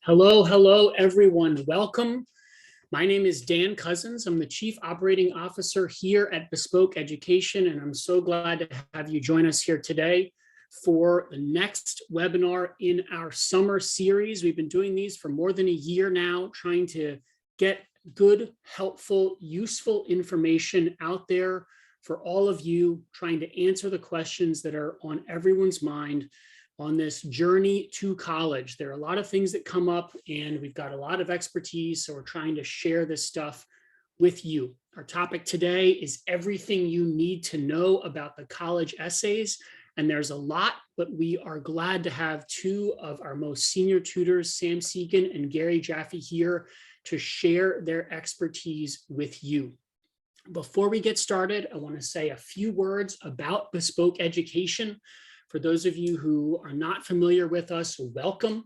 Hello, everyone. Welcome. My name is Dan Cousins. I'm the Chief Operating Officer here at Bespoke Education, and I'm so glad to have you join us here today for the next webinar in our summer series. We've been doing these for more than a year now, trying to get good, helpful, useful information out there for all of you, trying to answer the questions that are on everyone's mind on this journey to college. There are a lot of things that come up and we've got a lot of expertise, so we're trying to share this stuff with you. Our topic today is everything you need to know about the college essays, and there's a lot, but we are glad to have two of our most senior tutors, Sam Segan and Gary Jaffe, here to share their expertise with you. Before we get started, I want to say a few words about Bespoke Education. For those of you who are not familiar with us, welcome.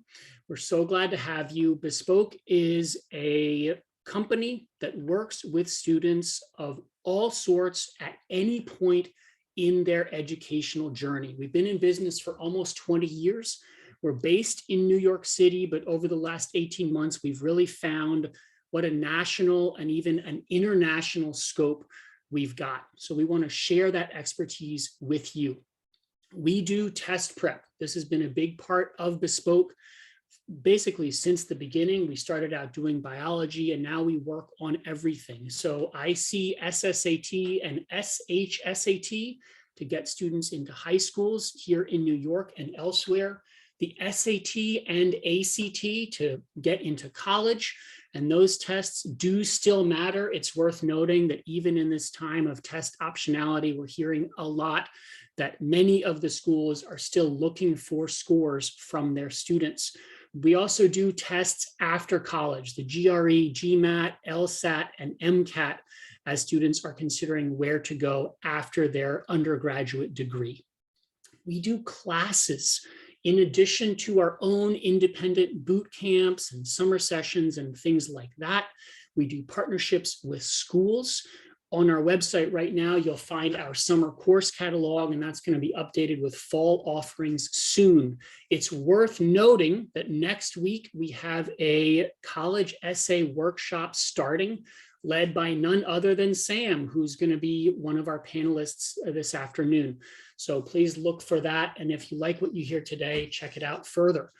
We're so glad to have you. Bespoke is a company that works with students of all sorts at any point in their educational journey. We've been in business for almost 20 years. We're based in New York City, but over the last 18 months, we've really found what a national and even an international scope we've got. So we want to share that expertise with you. We do test prep. This has been a big part of Bespoke. Basically, since the beginning, we started out doing biology and now we work on everything. So I see SSAT and SHSAT to get students into high schools here in New York and elsewhere. The SAT and ACT to get into college. And those tests do still matter. It's worth noting that even in this time of test optionality, we're hearing a lot that many of the schools are still looking for scores from their students. We also do tests after college, the GRE, GMAT, LSAT, and MCAT, as students are considering where to go after their undergraduate degree. We do classes in addition to our own independent boot camps and summer sessions and things like that. We do partnerships with schools. On our website right now, you'll find our summer course catalog, and that's going to be updated with fall offerings soon. It's worth noting that next week we have a college essay workshop starting, led by none other than Sam, who's going to be one of our panelists this afternoon. So please look for that. And if you like what you hear today, check it out further.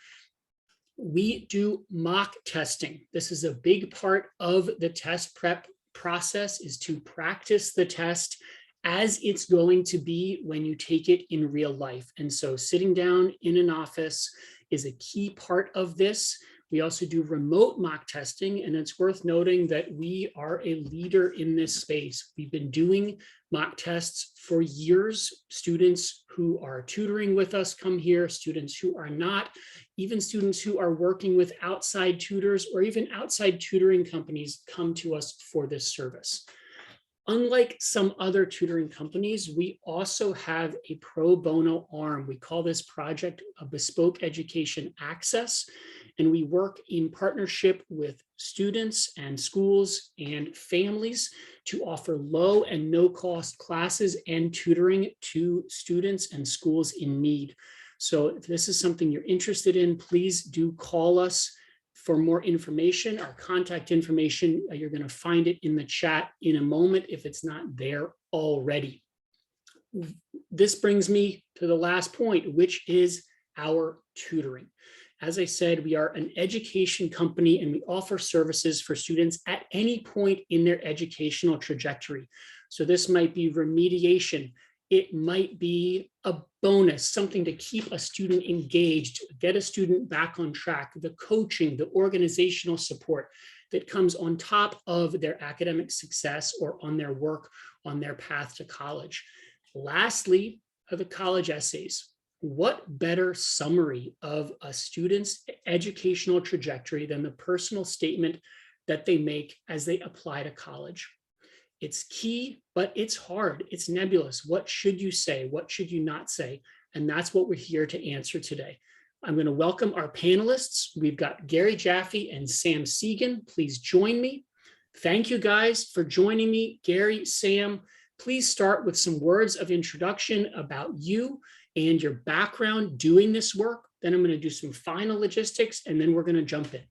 We do mock testing. This is a big part of the test prep process, is to practice the test as it's going to be when you take it in real life. And so sitting down in an office is a key part of this. We also do remote mock testing, and it's worth noting that we are a leader in this space. We've been doing mock tests for years. Students who are tutoring with us come here, students who are not, even students who are working with outside tutors or even outside tutoring companies come to us for this service. Unlike some other tutoring companies, we also have a pro bono arm. We call this project a Bespoke Education Access, and we work in partnership with students and schools and families to offer low and no cost classes and tutoring to students and schools in need. So if this is something you're interested in, please do call us for more information. Our contact information, you're going to find it in the chat in a moment if it's not there already. This brings me to the last point, which is our tutoring. As I said, we are an education company and we offer services for students at any point in their educational trajectory. So this might be remediation. It might be a bonus, something to keep a student engaged, get a student back on track, the coaching, the organizational support that comes on top of their academic success or on their work on their path to college. Lastly, are the college essays. What better summary of a student's educational trajectory than the personal statement that they make as they apply to college? It's key, but it's hard. It's nebulous. What should you say? What should you not say? And that's what we're here to answer today. I'm going to welcome our panelists. We've got Gary Jaffe and Sam Segan. Please join me. Thank you guys for joining me. Gary, Sam, please start with some words of introduction about you and your background doing this work. Then I'm going to do some final logistics, and then we're going to jump in.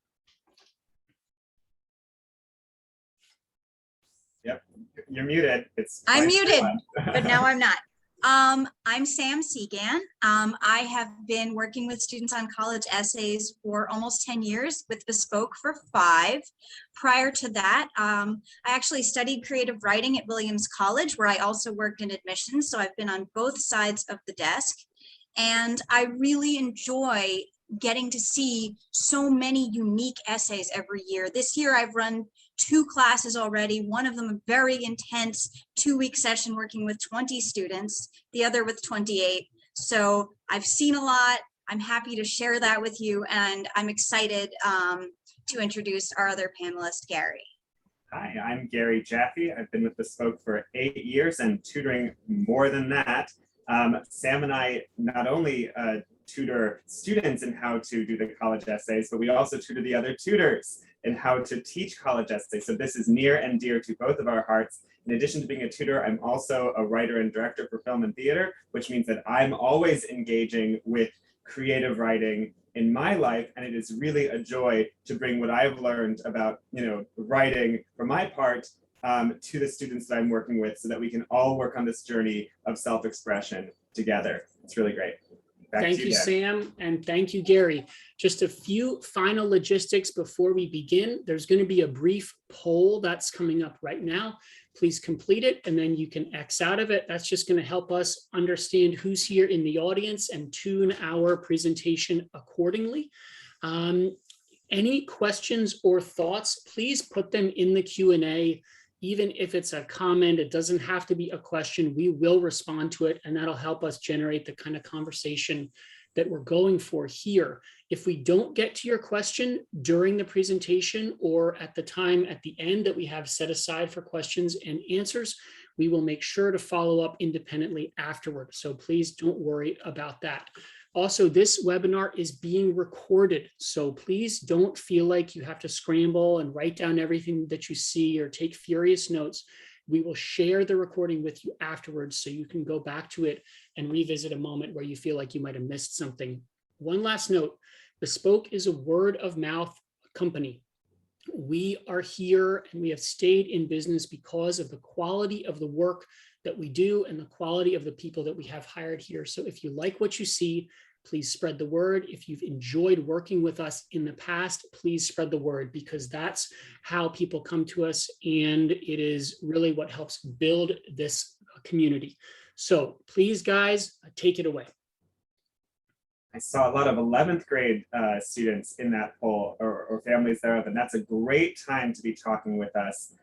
Yep, you're muted. I'm muted, but now I'm not. I'm Sam Segan. I have been working with students on college essays for almost 10 years, with Bespoke for 5. Prior to that, I actually studied creative writing at Williams College, where I also worked in admissions. So I've been on both sides of the desk, and I really enjoy getting to see so many unique essays every year. This year I've run 2 classes already, one of them a very intense 2-week session working with 20 students, the other with 28. So I've seen a lot. I'm happy to share that with you, and I'm excited to introduce our other panelist, Gary. Hi, I'm Gary Jaffe. I've been with Bespoke for 8 years and tutoring more than that. Sam and I not only tutor students in how to do the college essays, but we also tutor the other tutors in how to teach college essays. So this is near and dear to both of our hearts. In addition to being a tutor, I'm also a writer and director for film and theater, which means that I'm always engaging with creative writing in my life, and it is really a joy to bring what I've learned about, writing for my part to the students that I'm working with, so that we can all work on this journey of self-expression together. It's really great. Thank you, Sam, and thank you, Gary. Just a few final logistics before we begin. There's going to be a brief poll that's coming up right now. Please complete it, and then you can X out of it. That's just going to help us understand who's here in the audience and tune our presentation accordingly. Any questions or thoughts, please put them in the Q&A. Even if it's a comment, it doesn't have to be a question. We will respond to it, and that'll help us generate the kind of conversation that we're going for here. If we don't get to your question during the presentation or at the time at the end that we have set aside for questions and answers, we will make sure to follow up independently afterward. So please don't worry about that. Also, this webinar is being recorded, so please don't feel like you have to scramble and write down everything that you see or take furious notes. We will share the recording with you afterwards, so you can go back to it and revisit a moment where you feel like you might have missed something. One last note, Bespoke is a word of mouth company. We are here and we have stayed in business because of the quality of the work that we do and the quality of the people that we have hired here. So if you like what you see, please spread the word. If you've enjoyed working with us in the past, please spread the word, because that's how people come to us, and it is really what helps build this community. So please, guys, take it away. I saw a lot of 11th grade students in that poll, or families thereof, and that's a great time to be talking with us.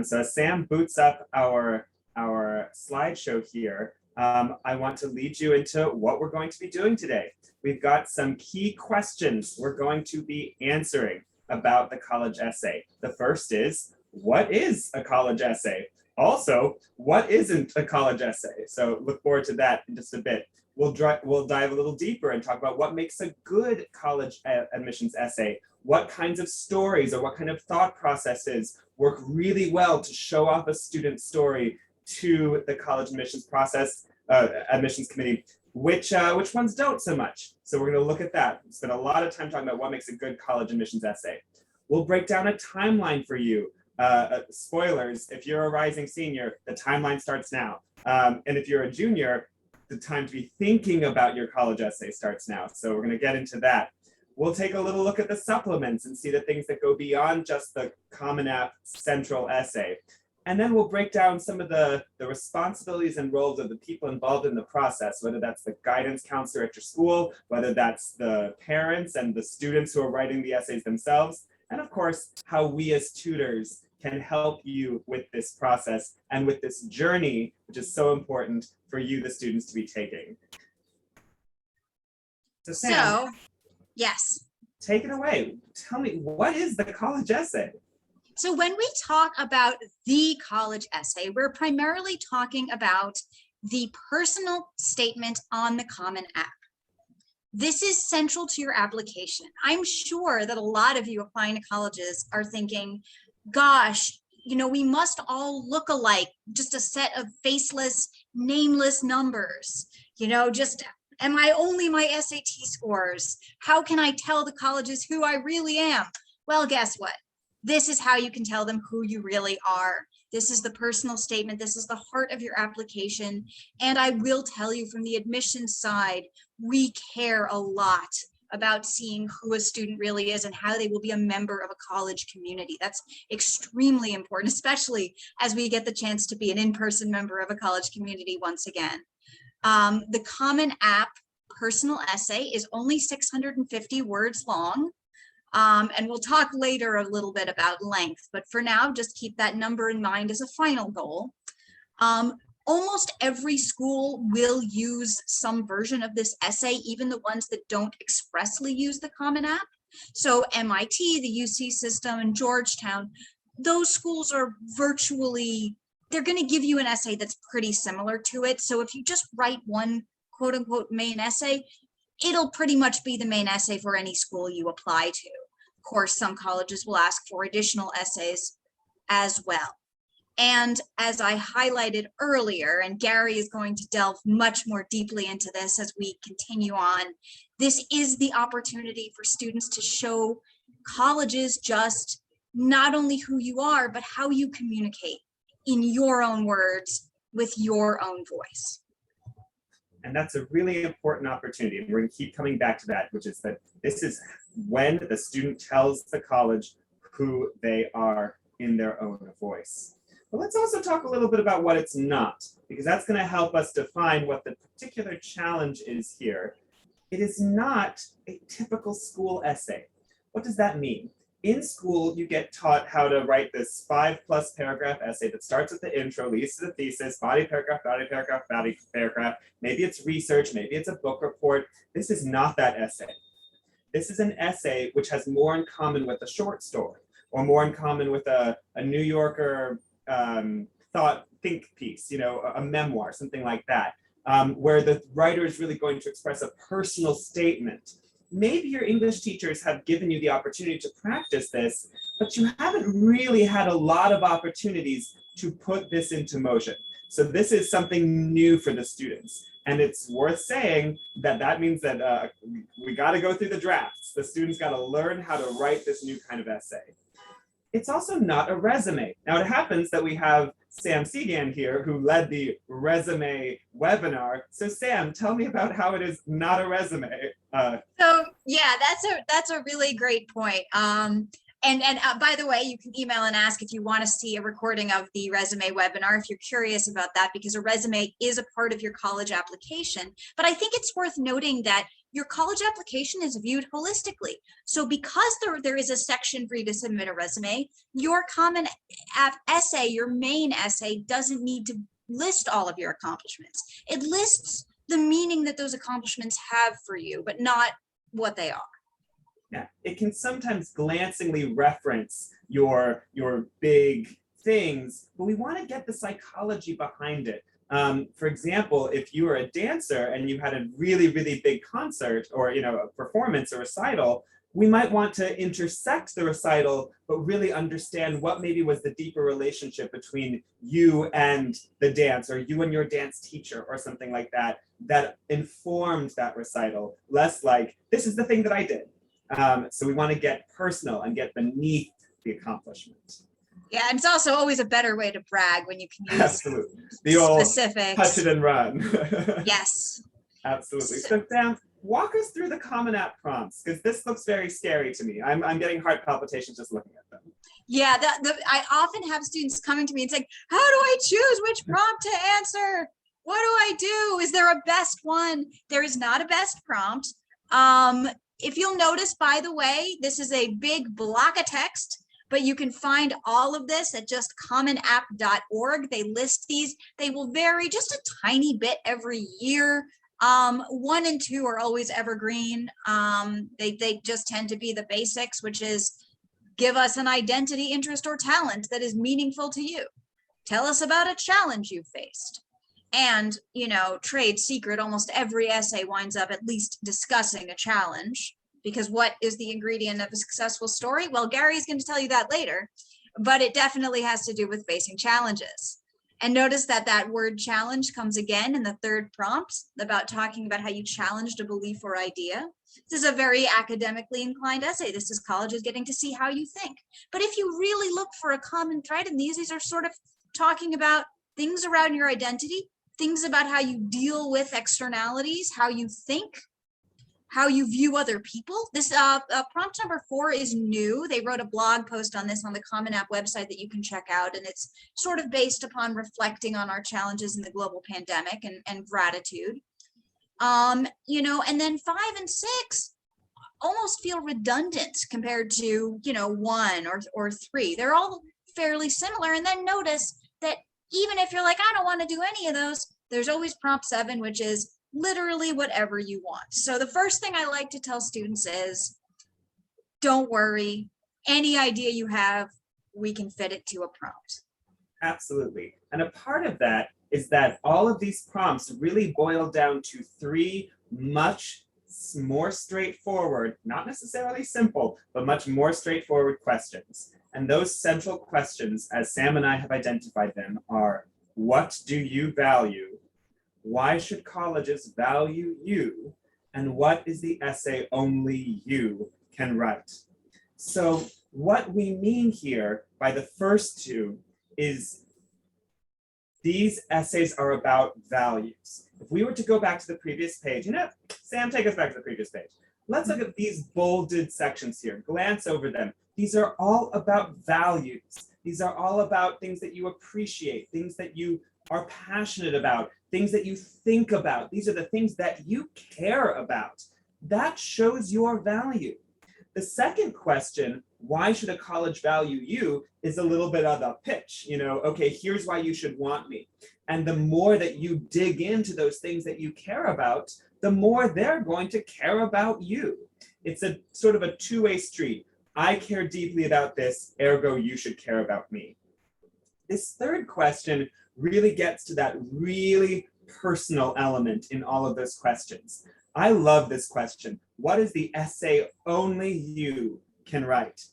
So as Sam boots up our slideshow here, I want to lead you into what we're going to be doing today. We've got some key questions we're going to be answering about the college essay. The first is, what is a college essay? Also, what isn't a college essay? So look forward to that in just a bit. We'll dive a little deeper and talk about what makes a good college admissions essay. What kinds of stories or what kind of thought processes work really well to show off a student's story to the college admissions process, admissions committee, which ones don't so much. So we're going to look at that. Spend a lot of time talking about what makes a good college admissions essay. We'll break down a timeline for you. Spoilers, if you're a rising senior, the timeline starts now. And if you're a junior, the time to be thinking about your college essay starts now. So we're going to get into that. We'll take a little look at the supplements and see the things that go beyond just the Common App central essay. And then we'll break down some of the responsibilities and roles of the people involved in the process, whether that's the guidance counselor at your school, whether that's the parents and the students who are writing the essays themselves, and of course, how we as tutors can help you with this process and with this journey, which is so important for you, the students, to be taking. So Sam, yes. Take it away. Tell me, what is the college essay? So when we talk about the college essay, we're primarily talking about the personal statement on the Common App. This is central to your application. I'm sure that a lot of you applying to colleges are thinking, gosh, we must all look alike, just a set of faceless, nameless numbers. Just Am I only my SAT scores? How can I tell the colleges who I really am? Well, guess what? This is how you can tell them who you really are. This is the personal statement. This is the heart of your application. And I will tell you from the admissions side, we care a lot about seeing who a student really is and how they will be a member of a college community. That's extremely important, especially as we get the chance to be an in-person member of a college community once again. The Common App personal essay is only 650 words long. And we'll talk later a little bit about length, but for now, just keep that number in mind as a final goal. Almost every school will use some version of this essay, even the ones that don't expressly use the Common App. So MIT, the UC system, and Georgetown, those schools are virtually, they're going to give you an essay that's pretty similar to it. So if you just write one quote unquote main essay, it'll pretty much be the main essay for any school you apply to. Of course, some colleges will ask for additional essays as well. And as I highlighted earlier, and Gary is going to delve much more deeply into this as we continue on, this is the opportunity for students to show colleges just not only who you are, but how you communicate in your own words with your own voice. And that's a really important opportunity. And we're going to keep coming back to that, which is that this is when the student tells the college who they are in their own voice. But let's also talk a little bit about what it's not, because that's going to help us define what the particular challenge is here. It is not a typical school essay. What does that mean? In school, you get taught how to write this 5+ paragraph essay that starts with the intro, leads to the thesis, body paragraph, body paragraph, body paragraph. Maybe it's research, maybe it's a book report. This is not that essay. This is an essay which has more in common with a short story, or more in common with a New Yorker think piece, you know, a memoir, something like that, where the writer is really going to express a personal statement. Maybe your English teachers have given you the opportunity to practice this, but you haven't really had a lot of opportunities to put this into motion. So this is something new for the students. And it's worth saying that that means that we got to go through the drafts. The students got to learn how to write this new kind of essay. It's also not a resume. Now it happens that we have Sam Segan here who led the resume webinar. So Sam, tell me about how it is not a resume. So yeah, that's a really great point. And by the way, you can email and ask if you want to see a recording of the resume webinar if you're curious about that, because a resume is a part of your college application. But I think it's worth noting that your college application is viewed holistically. So because there is a section for you to submit a resume, your Common App essay, your main essay, doesn't need to list all of your accomplishments. It lists the meaning that those accomplishments have for you, but not what they are. Yeah, it can sometimes glancingly reference your big things, but we want to get the psychology behind it. For example, if you were a dancer and you had a really, really big concert or a performance or recital, we might want to intersect the recital, but really understand what maybe was the deeper relationship between you and the dance, or you and your dance teacher, or something like that, that informed that recital, less like, this is the thing that I did. So we want to get personal and get beneath the accomplishment. Yeah, and it's also always a better way to brag when you can use Absolutely. The old specifics. Touch it and run. Yes. Absolutely. So Sam, walk us through the Common App prompts, because this looks very scary to me. I'm getting heart palpitations just looking at them. Yeah, I often have students coming to me and saying, how do I choose which prompt to answer? What do I do? Is there a best one? There is not a best prompt. If you'll notice, by the way, this is a big block of text, but you can find all of this at just commonapp.org. They list these. They will vary just a tiny bit every year. 1 and 2 are always evergreen. They just tend to be the basics, which is give us an identity, interest, or talent that is meaningful to you. Tell us about a challenge you faced. And, trade secret, almost every essay winds up at least discussing a challenge, because what is the ingredient of a successful story? Well, Gary's going to tell you that later, but it definitely has to do with facing challenges. And notice that that word challenge comes again in the third prompt about talking about how you challenged a belief or idea. This is a very academically inclined essay. This is colleges getting to see how you think. But if you really look for a common thread in these are sort of talking about things around your identity, things about how you deal with externalities, how you think, how you view other people. This prompt number 4 is new. They wrote a blog post on this on the Common App website that you can check out. And it's sort of based upon reflecting on our challenges in the global pandemic and gratitude. You know, and then 5 and 6 almost feel redundant compared to, you know, 1 or 3. They're all fairly similar. And then notice that even if you're like, I don't want to do any of those, there's always prompt 7, which is literally whatever you want. So the first thing I like to tell students is, don't worry, any idea you have, we can fit it to a prompt. Absolutely. And a part of that is that all of these prompts really boil down to 3 much more straightforward, not necessarily simple, but much more straightforward questions. And those central questions, as Sam and I have identified them, are: what do you value? Why should colleges value you? And what is the essay only you can write? So what we mean here by the first 2 is these essays are about values. If we were to go back to the previous page, you know, Sam, take us back to the previous page. Let's look at these bolded sections here, glance over them. These are all about values. These are all about things that you appreciate, things that you are passionate about, things that you think about. These are the things that you care about. That shows your value. The second question, why should a college value you, is a little bit of a pitch. You know, okay, here's why you should want me. And the more that you dig into those things that you care about, the more they're going to care about you. It's a sort of a two-way street. I care deeply about this, ergo you should care about me. This third question really gets to that really personal element in all of those questions. I love this question. What is the essay only you can write?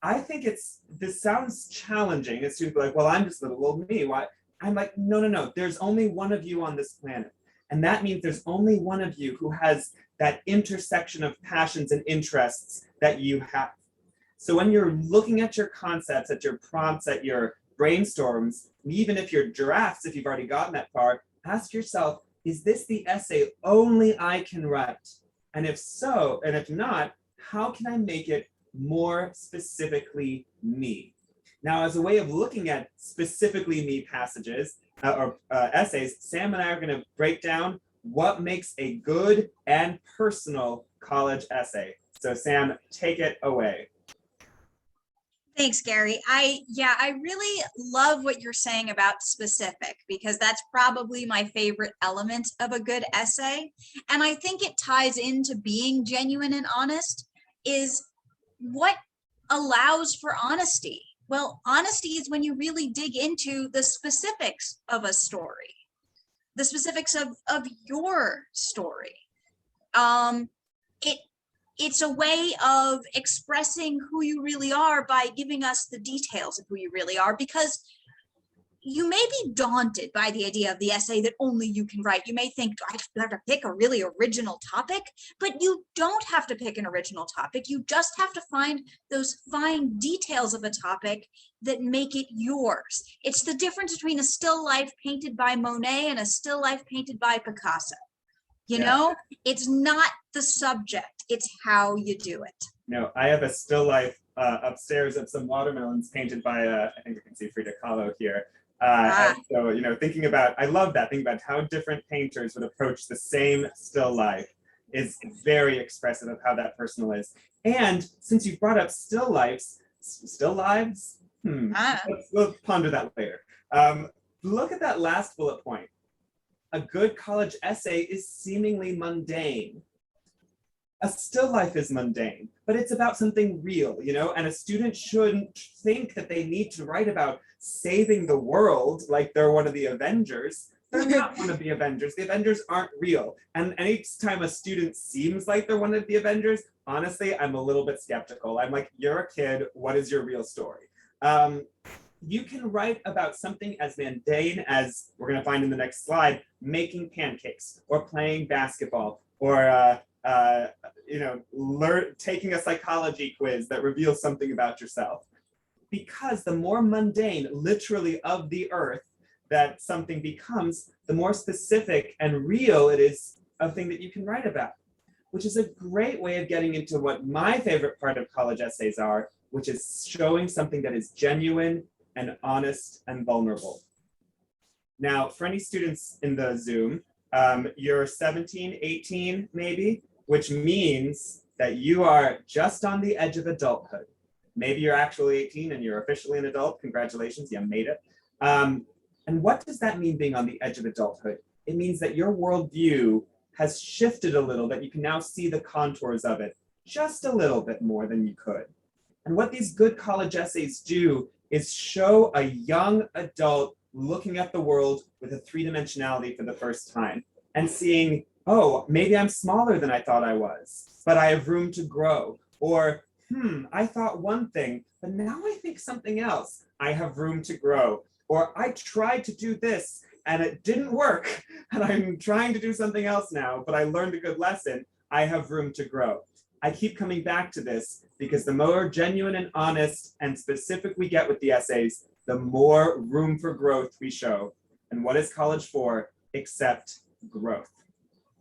I think this sounds challenging. It's students be like, well, I'm just little old me. Why? I'm like, no. There's only one of you on this planet. And that means there's only one of you who has that intersection of passions and interests that you have. So when you're looking at your concepts, at your prompts, at your brainstorms, even if your drafts, if you've already gotten that far, ask yourself, is this the essay only I can write? And if so, and if not, how can I make it more specifically me? Now, as a way of looking at specifically me passages or essays, Sam and I are going to break down what makes a good and personal college essay. So Sam, take it away. Thanks, Gary. I really love what you're saying about specific, because that's probably my favorite element of a good essay. And I think it ties into being genuine and honest is what allows for honesty. Well, honesty is when you really dig into the specifics of a story, the specifics of your story. It's a way of expressing who you really are by giving us the details of who you really are, because you may be daunted by the idea of the essay that only you can write. You may think, do I have to pick a really original topic? But you don't have to pick an original topic. You just have to find those fine details of a topic that make it yours. It's the difference between a still life painted by Monet and a still life painted by Picasso. You know, it's not the subject, it's how you do it. No, I have a still life upstairs of some watermelons painted by, I think you can see Frida Kahlo here. And so, you know, thinking about, I love that, thinking about how different painters would approach the same still life is very expressive of how that personal is. And since you brought up still lives, we'll ponder that later. Look at that last bullet point. A good college essay is seemingly mundane. A still life is mundane, but it's about something real, you know, and a student shouldn't think that they need to write about saving the world like they're one of the Avengers. They're not one of the Avengers. The Avengers aren't real. And anytime a student seems like they're one of the Avengers, honestly, I'm a little bit skeptical. I'm like, you're a kid, what is your real story? you can write about something as mundane as, we're going to find in the next slide, making pancakes or playing basketball or taking a psychology quiz that reveals something about yourself. Because the more mundane, literally of the earth, that something becomes, the more specific and real it is a thing that you can write about, which is a great way of getting into what my favorite part of college essays are, which is showing something that is genuine and honest and vulnerable. Now, for any students in the Zoom, you're 17, 18 maybe, which means that you are just on the edge of adulthood. Maybe you're actually 18 and you're officially an adult. Congratulations, you made it. And what does that mean, being on the edge of adulthood? It means that your worldview has shifted a little, that you can now see the contours of it just a little bit more than you could. And what these good college essays do is show a young adult looking at the world with a three-dimensionality for the first time and seeing, oh, maybe I'm smaller than I thought I was, but I have room to grow. Or, I thought one thing, but now I think something else. I have room to grow. Or I tried to do this and it didn't work, and I'm trying to do something else now, but I learned a good lesson. I have room to grow. I keep coming back to this because the more genuine and honest and specific we get with the essays, the more room for growth we show. And what is college for except growth?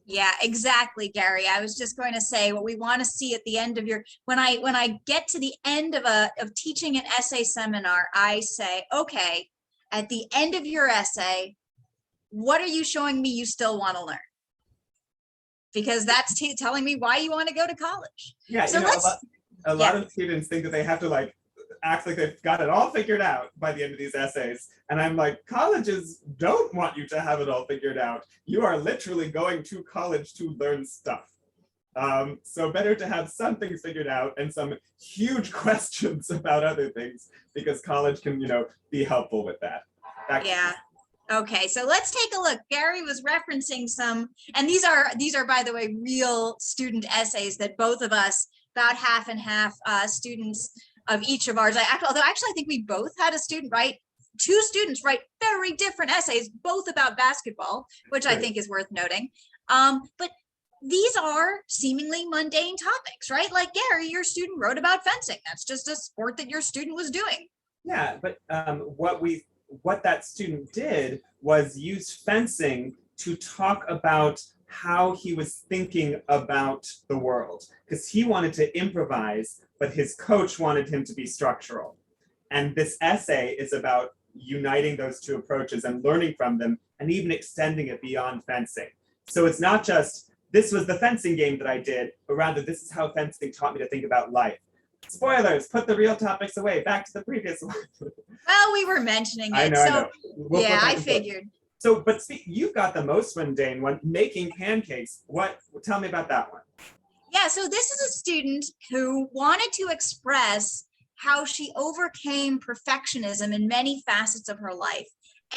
Yeah, exactly, Gary. I was just going to say, what we want to see at the end of your, when I get to the end of teaching an essay seminar, I say, okay, at the end of your essay, what are you showing me you still want to learn? Because that's telling me why you want to go to college. Yeah, so a lot of students think that they have to act like they've got it all figured out by the end of these essays. And I'm like, colleges don't want you to have it all figured out. You are literally going to college to learn stuff. So better to have some things figured out and some huge questions about other things, because college can, be helpful with that. Yeah. Okay, so let's take a look. Gary was referencing some, and these are by the way real student essays that both of us, about half and half, students of each of ours. Although I think we both had a student write, two students write very different essays, both about basketball, which I think is worth noting. But these are seemingly mundane topics, right? Like Gary, your student wrote about fencing. That's just a sport that your student was doing. Yeah, but what that student did was use fencing to talk about how he was thinking about the world, because he wanted to improvise, but his coach wanted him to be structural. And this essay is about uniting those two approaches and learning from them, and even extending it beyond fencing. So it's not just, this was the fencing game that I did, but rather this is how fencing taught me to think about life. Spoilers, put the real topics away, back to the previous one. Well, we were mentioning it. I know. Yeah, I figured. So, but you've got the most mundane one, making pancakes. Tell me about that one. Yeah, so this is a student who wanted to express how she overcame perfectionism in many facets of her life.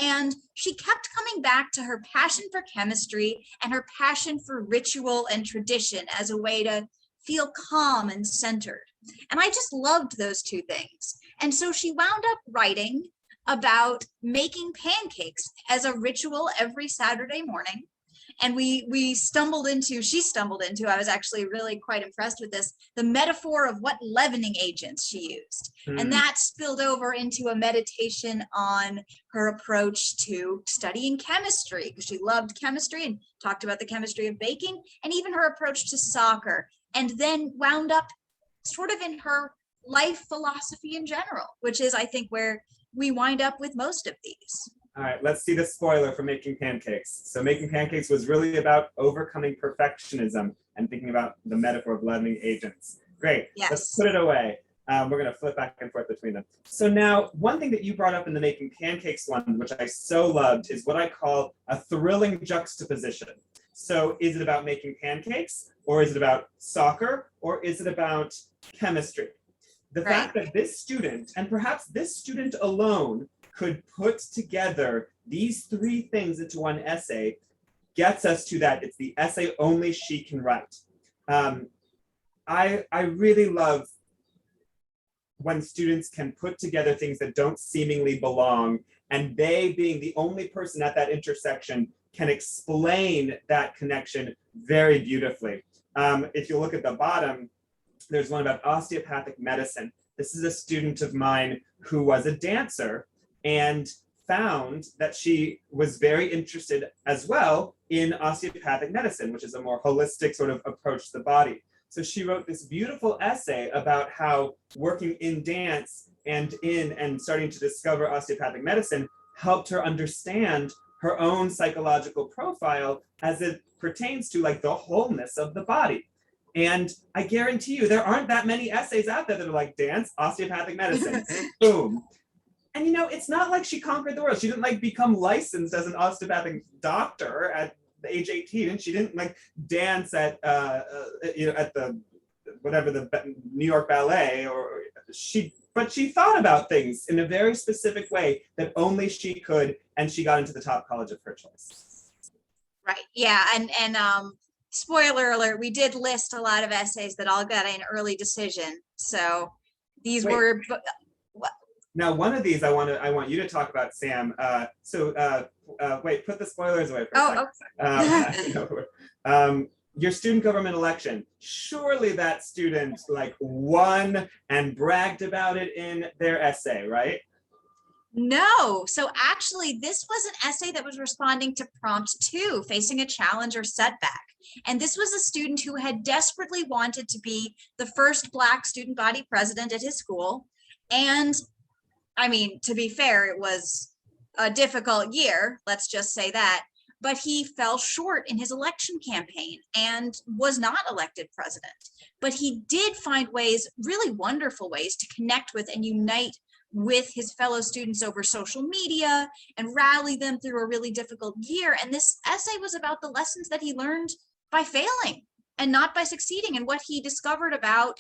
And she kept coming back to her passion for chemistry and her passion for ritual and tradition as a way to feel calm and centered. And I just loved those two things. And so she wound up writing about making pancakes as a ritual every Saturday morning. And she stumbled into, I was actually really quite impressed with this, the metaphor of what leavening agents she used. And that spilled over into a meditation on her approach to studying chemistry, because she loved chemistry and talked about the chemistry of baking, and even her approach to soccer, and then wound up sort of in her life philosophy in general, which is, I think, where we wind up with most of these. All right, let's see the spoiler for making pancakes. So making pancakes was really about overcoming perfectionism and thinking about the metaphor of leavening agents. Great, Yes. Let's put it away. We're gonna flip back and forth between them. So now, one thing that you brought up in the making pancakes one, which I so loved, is what I call a thrilling juxtaposition. So is it about making pancakes, or is it about soccer, or is it about chemistry? The fact that this student, and perhaps this student alone, could put together these three things into one essay gets us to that. It's the essay only she can write. I really love when students can put together things that don't seemingly belong, and they, being the only person at that intersection, can explain that connection very beautifully. If you look at the bottom, there's one about osteopathic medicine. This is a student of mine who was a dancer and found that she was very interested as well in osteopathic medicine, which is a more holistic sort of approach to the body. So she wrote this beautiful essay about how working in dance and starting to discover osteopathic medicine helped her understand her own psychological profile as it pertains to like the wholeness of the body. And I guarantee you, there aren't that many essays out there that are like dance, osteopathic medicine, boom. And it's not like she conquered the world. She didn't like become licensed as an osteopathic doctor at age 18, and she didn't like dance at at the whatever the New York Ballet, but she thought about things in a very specific way that only she could, and she got into the top college of her choice. Right. Yeah. And spoiler alert, we did list a lot of essays that all got an early decision. So these were. Now, one of these I want you to talk about, Sam. Wait, put the spoilers away for a second. Your student government election. Surely that student like won and bragged about it in their essay, right? No. So actually, this was an essay that was responding to prompt 2, facing a challenge or setback. And this was a student who had desperately wanted to be the first Black student body president at his school. And I mean, to be fair, it was a difficult year, let's just say that, but he fell short in his election campaign and was not elected president. But he did find ways, really wonderful ways, to connect with and unite with his fellow students over social media and rally them through a really difficult year. And this essay was about the lessons that he learned by failing and not by succeeding, and what he discovered about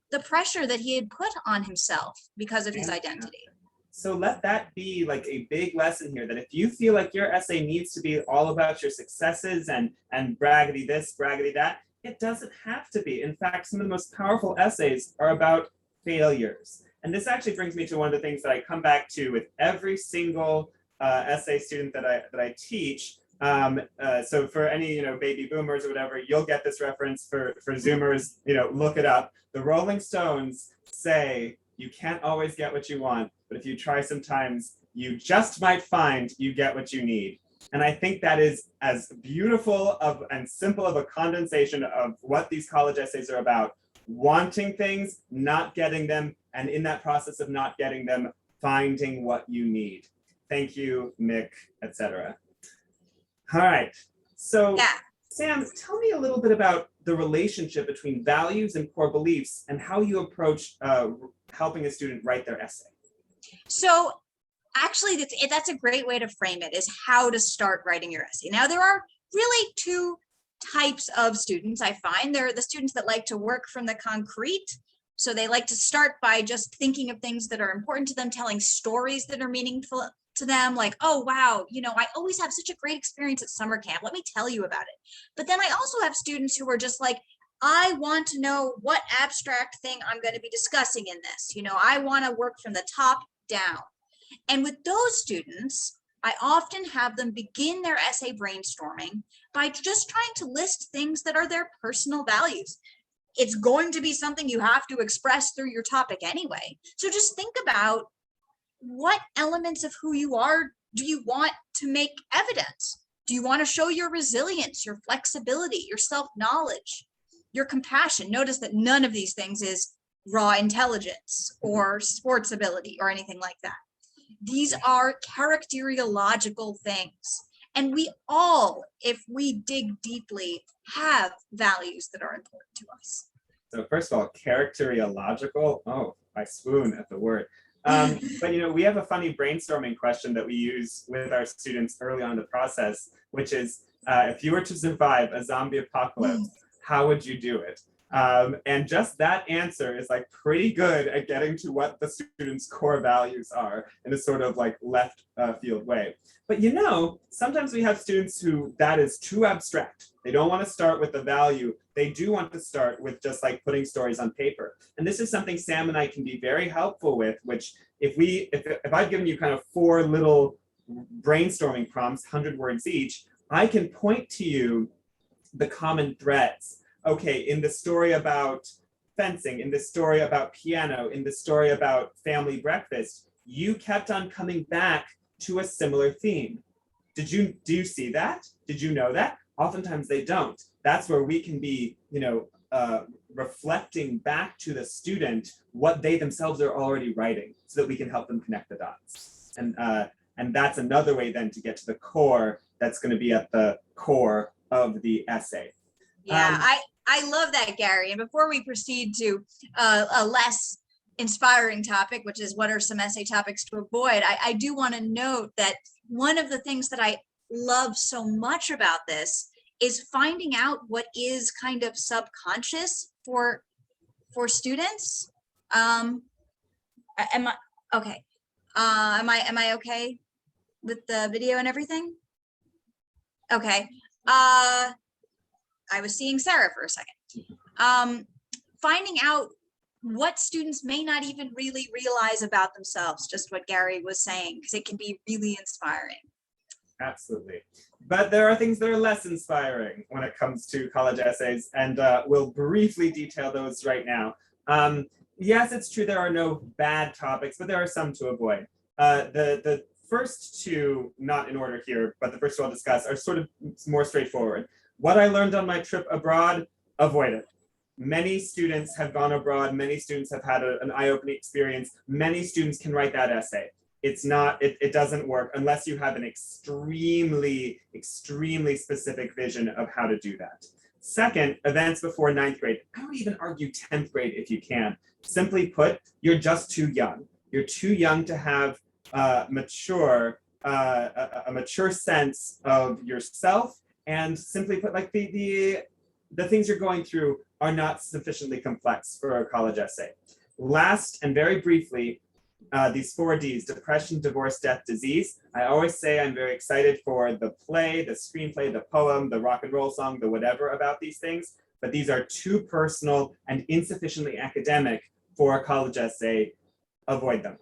the pressure that he had put on himself because of his identity. So let that be like a big lesson here, that if you feel like your essay needs to be all about your successes and braggity this, braggity that, it doesn't have to be. In fact, some of the most powerful essays are about failures. And this actually brings me to one of the things that I come back to with every single essay student that I teach. So for any baby boomers or whatever, you'll get this reference. For Zoomers, look it up. The Rolling Stones say you can't always get what you want, but if you try sometimes, you just might find you get what you need. And I think that is as beautiful and simple of a condensation of what these college essays are about. Wanting things, not getting them, and in that process of not getting them, finding what you need. Thank you, Mick, etc. All right. So, yeah. Sam, tell me a little bit about the relationship between values and core beliefs and how you approach helping a student write their essay. So actually, that's a great way to frame it, is how to start writing your essay. Now, there are really 2 types of students, I find. There are the students that like to work from the concrete. So they like to start by just thinking of things that are important to them, telling stories that are meaningful to them, like, oh, wow, I always have such a great experience at summer camp. Let me tell you about it. But then I also have students who are just like, I want to know what abstract thing I'm going to be discussing in this. I want to work from the top down. And with those students, I often have them begin their essay brainstorming by just trying to list things that are their personal values. It's going to be something you have to express through your topic anyway. So just think about, what elements of who you are do you want to make evident? Do you want to show your resilience, your flexibility, your self-knowledge, your compassion? Notice that none of these things is raw intelligence or sports ability or anything like that. These are characterological things. And we all, if we dig deeply, have values that are important to us. So first of all, characterological, oh, I swoon at the word. But we have a funny brainstorming question that we use with our students early on in the process, which is, if you were to survive a zombie apocalypse, how would you do it? And just that answer is like pretty good at getting to what the students' core values are in a sort of like left field way. But sometimes we have students who that is too abstract. They don't want to start with the value. They do want to start with just like putting stories on paper. And this is something Sam and I can be very helpful with, which if I've given you kind of 4 little brainstorming prompts, 100 words each, I can point to you the common threads. Okay, in the story about fencing, in the story about piano, in the story about family breakfast, you kept on coming back to a similar theme. Do you see that? Did you know that? Oftentimes they don't. That's where we can be, reflecting back to the student what they themselves are already writing, so that we can help them connect the dots. And that's another way then to get to the core. That's going to be at the core of the essay. Yeah, I love that, Gary. And before we proceed to a less inspiring topic, which is what are some essay topics to avoid, I do want to note that one of the things that I love so much about this is finding out what is kind of subconscious for students. Am I okay? Am I okay with the video and everything? Okay. I was seeing Sarah for a second. Finding out what students may not even really realize about themselves, just what Gary was saying, because it can be really inspiring. Absolutely. But there are things that are less inspiring when it comes to college essays, and we'll briefly detail those right now. Yes, it's true there are no bad topics, but there are some to avoid. The first 2, not in order here, but the first 2 I'll discuss are sort of more straightforward. What I learned on my trip abroad, avoid it. Many students have gone abroad. Many students have had an eye-opening experience. Many students can write that essay. It doesn't work unless you have an extremely specific vision of how to do that. Second, events before 9th grade. I would even argue 10th grade if you can. Simply put, you're just too young. You're too young to have a mature sense of yourself. And simply put, like the things you're going through are not sufficiently complex for a college essay. Last and very briefly, these 4 Ds: depression, divorce, death, disease. I always say I'm very excited for the play, the screenplay, the poem, the rock and roll song, the whatever about these things, but these are too personal and insufficiently academic for a college essay. Avoid them.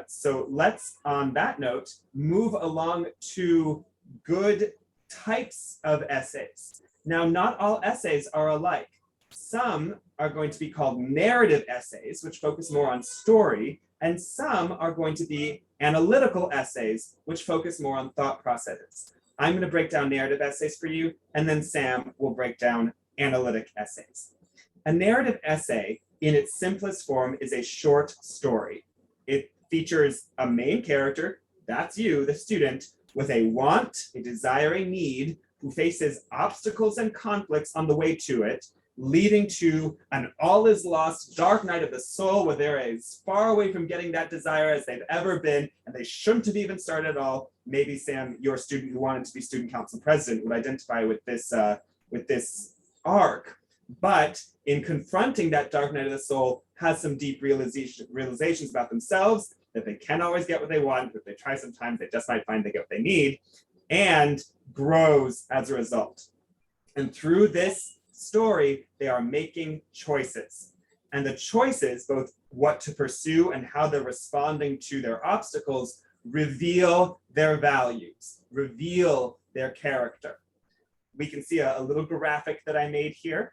So let's, on that note, move along to good types of essays. Now, not all essays are alike. Some are going to be called narrative essays, which focus more on story, and some are going to be analytical essays, which focus more on thought processes. I'm going to break down narrative essays for you, and then Sam will break down analytic essays. A narrative essay, in its simplest form, is a short story. It features a main character, that's you, the student, with a want, a desire, a need, who faces obstacles and conflicts on the way to it, leading to an all is lost dark night of the soul where they're as far away from getting that desire as they've ever been, and they shouldn't have even started at all. Maybe Sam, your student who wanted to be student council president, would identify with this arc. But in confronting that dark night of the soul, has some deep realizations about themselves, that they can't always get what they want, but if they try sometimes, they just might find they get what they need, and grows as a result. And through this story, they are making choices. And the choices, both what to pursue and how they're responding to their obstacles, reveal their values, reveal their character. We can see a little graphic that I made here,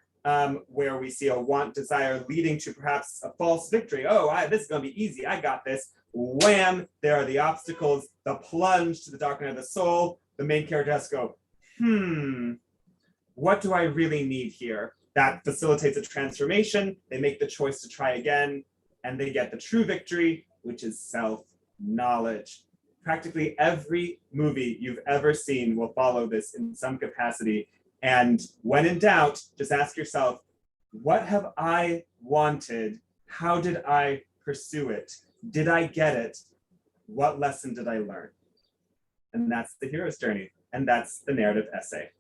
where we see a want, desire leading to perhaps a false victory. Oh, this is going to be easy. I got this. Wham! There are the obstacles, the plunge to the dark night of the soul. The main character has to go, what do I really need here? That facilitates a transformation. They make the choice to try again, and they get the true victory, which is self-knowledge. Practically every movie you've ever seen will follow this in some capacity. And when in doubt, just ask yourself, what have I wanted? How did I pursue it? Did I get it? What lesson did I learn? And that's the hero's journey. And that's the narrative essay.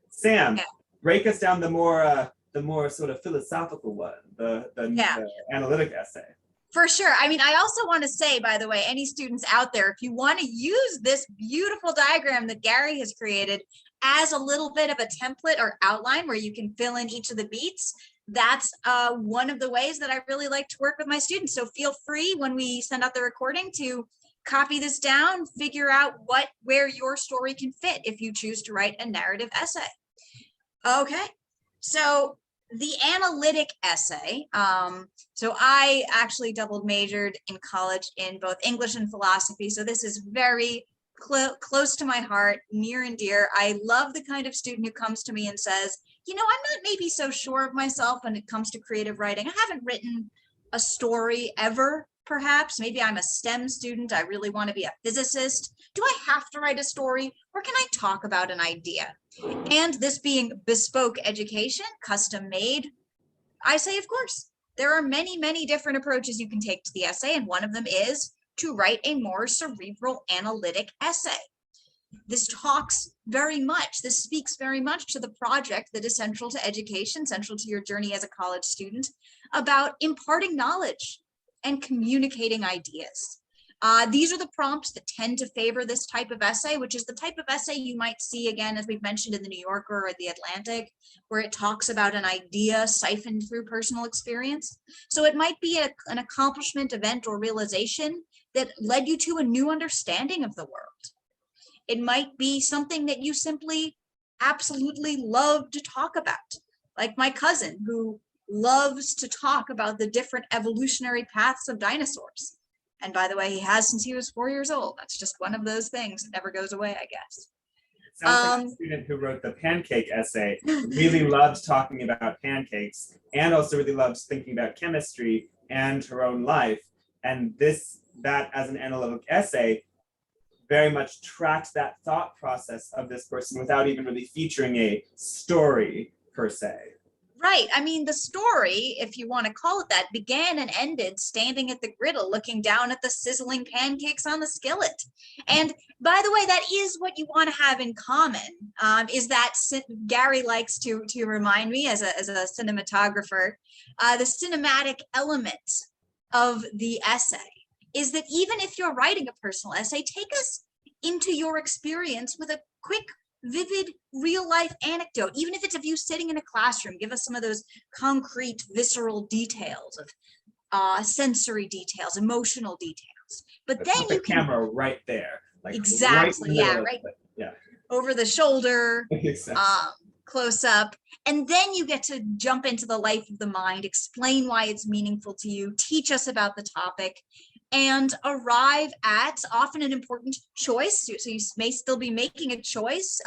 Sam, break us down the more sort of philosophical one, the analytic essay. For sure. I mean, I also want to say, by the way, any students out there, if you want to use this beautiful diagram that Gary has created as a little bit of a template or outline where you can fill in each of the beats. That's one of the ways that I really like to work with my students. So feel free when we send out the recording to copy this down, figure out where your story can fit if you choose to write a narrative essay. Okay, so the analytic essay. So I actually double majored in college in both English and philosophy. So this is very close to my heart, near and dear. I love the kind of student who comes to me and says, you know, I'm not maybe so sure of myself when it comes to creative writing. I haven't written a story ever, perhaps. Maybe I'm a STEM student. I really want to be a physicist. Do I have to write a story, or can I talk about an idea? And this being bespoke education, custom made, I say, of course, there are many, many different approaches you can take to the essay. And one of them is to write a more cerebral analytic essay. This speaks very much to the project that is central to education, central to your journey as a college student, about imparting knowledge and communicating ideas. These are the prompts that tend to favor this type of essay, which is the type of essay you might see, again, as we've mentioned, in the New Yorker or the Atlantic, where it talks about an idea siphoned through personal experience. So it might be an accomplishment, event, or realization that led you to a new understanding of the world. It might be something that you simply absolutely love to talk about, like my cousin, who loves to talk about the different evolutionary paths of dinosaurs. And by the way, he has since he was 4 years old. That's just one of those things that never goes away, I guess. Sounds like the student who wrote the pancake essay really loved talking about pancakes and also really loves thinking about chemistry and her own life. And that as an analytic essay very much tracked that thought process of this person without even really featuring a story per se. Right. I mean, the story, if you want to call it that, began and ended standing at the griddle, looking down at the sizzling pancakes on the skillet. And by the way, that is what you want to have in common, is that Gary likes to remind me as a cinematographer, the cinematic element of the essay is that even if you're writing a personal essay, take us into your experience with a quick, vivid, real life anecdote. Even if it's of you sitting in a classroom, give us some of those concrete, visceral details of sensory details, emotional details. But then you can camera right there, like exactly, right, yeah, over the shoulder, exactly. Close up, and then you get to jump into the life of the mind, explain why it's meaningful to you, teach us about the topic, and arrive at often an important choice. So you may still be making a choice.